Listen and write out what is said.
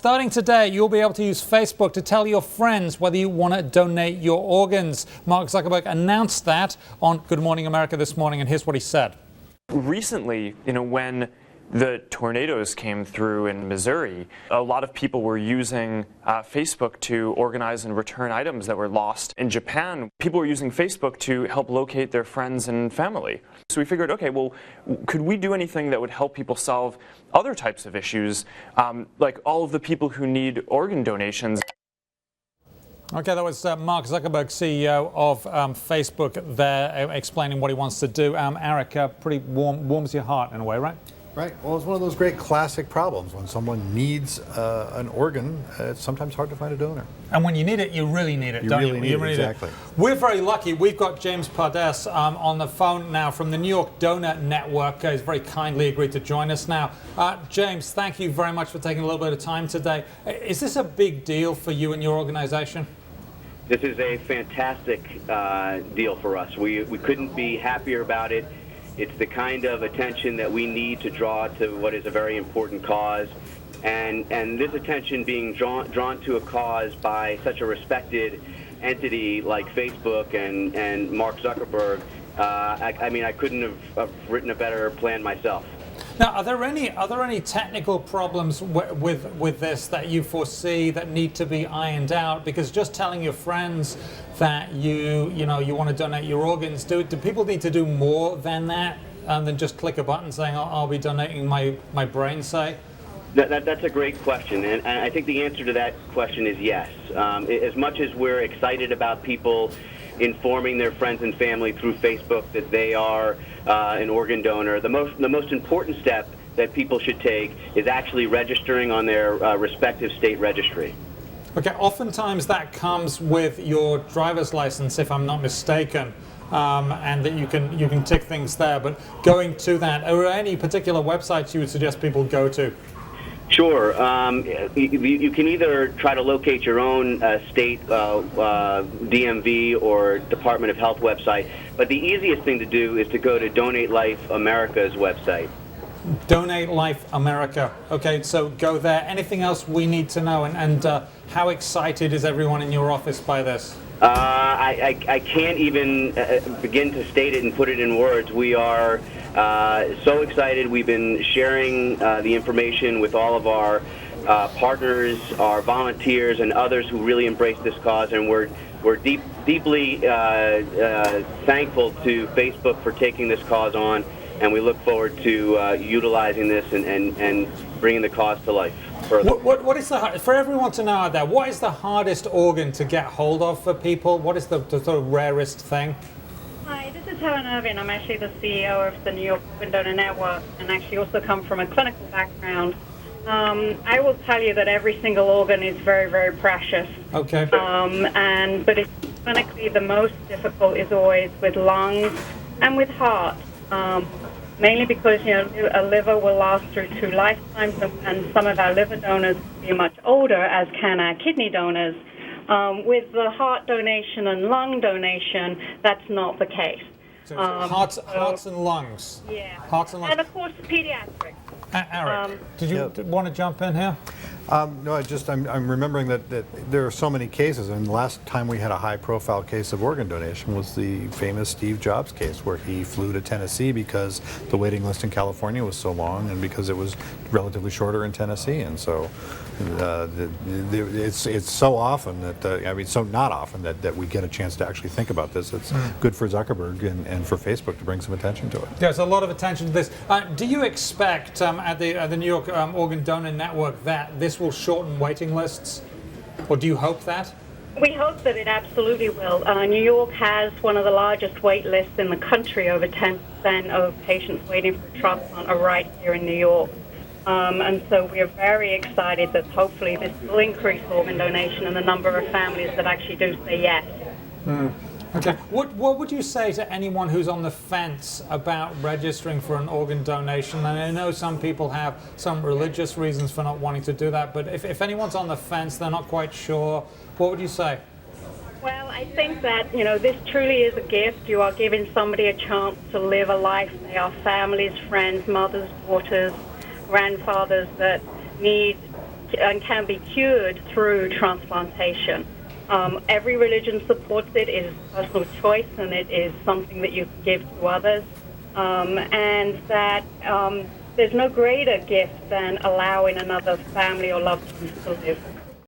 starting today, you'll be able to use Facebook to tell your friends whether you want to donate your organs. Mark Zuckerberg announced that on Good Morning America this morning, and here's what he said. Recently, when the tornadoes came through in Missouri, a lot of people were using Facebook to organize and return items that were lost. In Japan, people were using Facebook to help locate their friends and family. So we figured, okay, well, could we do anything that would help people solve other types of issues, like all of the people who need organ donations? Okay, that was Mark Zuckerberg, CEO of Facebook, there explaining what he wants to do. Eric, pretty warms your heart in a way, right? Right. Well, it's one of those great classic problems. When someone needs an organ, it's sometimes hard to find a donor. And when you need it, you really need it, you don't really you? Need you it, really exactly. Need it. We're very lucky. We've got James Pardes on the phone now from the New York Donor Network. He's very kindly agreed to join us now. James, thank you very much for taking a little bit of time today. Is this a big deal for you and your organization? This is a fantastic deal for us. We couldn't be happier about it. It's the kind of attention that we need to draw to what is a very important cause. And this attention being drawn to a cause by such a respected entity like Facebook and Mark Zuckerberg, I couldn't have written a better plan myself. Now, are there any technical problems with this that you foresee that need to be ironed out? Because just telling your friends that you want to donate your organs, do people need to do more than that, than just click a button saying I'll be donating my brain, say? That's a great question, and I think the answer to that question is yes. As much as we're excited about people informing their friends and family through Facebook that they are an organ donor, the most important step that people should take is actually registering on their respective state registry. Okay, oftentimes that comes with your driver's license, if I'm not mistaken, and that you can tick things there. But going to that, are there any particular websites you would suggest people go to? Sure. You can either try to locate your own state DMV or Department of Health website, but the easiest thing to do is to go to Donate Life America's website. Donate Life America. Okay, so go there. Anything else we need to know? And how excited is everyone in your office by this? I can't even begin to state it and put it in words. We are so excited. We've been sharing the information with all of our partners, our volunteers, and others who really embrace this cause, and we're deeply thankful to Facebook for taking this cause on, and we look forward to utilizing this and bringing the cause to life further. What is for everyone to know out there, what is the hardest organ to get hold of for people? What is the sort of rarest thing? Hi, this is Helen Irvin. I'm actually the CEO of the New York Donor Network, and actually also come from a clinical background. I will tell you that every single organ is very, very precious. Okay. But it's clinically the most difficult is always with lungs and with heart. Mainly because a liver will last through 2 lifetimes, and some of our liver donors will be much older, as can our kidney donors. With the heart donation and lung donation, that's not the case. So hearts and lungs. Yeah. Hearts and lungs. And of course, pediatrics. Eric, did you want to jump in here? No, I'm remembering that there are so many cases, and the last time we had a high-profile case of organ donation was the famous Steve Jobs case, where he flew to Tennessee because the waiting list in California was so long, and because it was relatively shorter in Tennessee, and so it's so often that so not often that we get a chance to actually think about this. It's good for Zuckerberg and for Facebook to bring some attention to it. There's a lot of attention to this. Do you expect at the New York Organ Donor Network that this will shorten waiting lists, or do you hope that? We hope that it absolutely will. New York has one of the largest wait lists in the country. Over 10% of patients waiting for a transplant are right here in New York. And so we are very excited that hopefully this will increase organ donation and the number of families that actually do say yes. Okay. What would you say to anyone who's on the fence about registering for an organ donation? And I know some people have some religious reasons for not wanting to do that, but if anyone's on the fence, they're not quite sure, what would you say? Well, I think that, this truly is a gift. You are giving somebody a chance to live a life. They are families, friends, mothers, daughters, grandfathers that need and can be cured through transplantation. Every religion supports it. It is personal choice, and it is something that you can give to others. And that there's no greater gift than allowing another family or loved one to live.